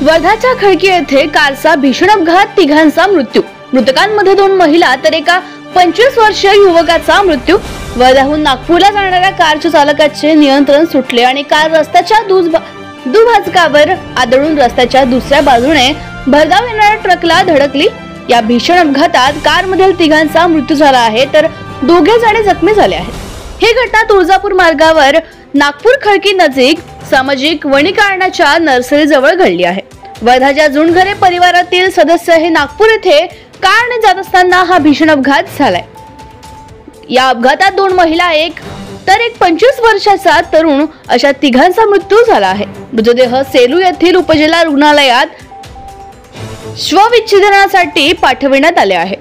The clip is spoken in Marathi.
वर्धाच्या खडकी येथे कारचा भीषण अपघात, तिघांचा मृत्यू. मृतकांमध्ये 2 महिला तर एका 25 वर्षीय युवकाचा मृत्यू. वर्धाहून नागपूरला जाणाऱ्या कारच्या चालकाचे नियंत्रण सुटले आणि कार रस्त्याच्या दुभाजकावर आदळून रस्त्याच्या दुसऱ्या बाजूने भरधाव येणाऱ्या ट्रकला धडकली. या भीषण अपघातात कारमधील तिघांचा मृत्यू झाला आहे तर 2 जण जखमी झाले आहेत. ही घटना तुळजापूर मार्गावर नागपूर खडकी नजीक सामाजिक वनीकरणाच्या नर्सरी जवळ घडली आहे. वर्धाच्या जुणघरे परिवारातील सदस्य हे नागपूर येथे कारने जात असताना हा भीषण अपघात झालाय. या अपघातात 2 महिला तर एक 25 वर्षाचा तरुण अशा तिघांचा मृत्यू झाला आहे. मृतदेह सेलू येथील उपजिल्हा रुग्णालयात शवविच्छेदनासाठी पाठविण्यात आले आहे.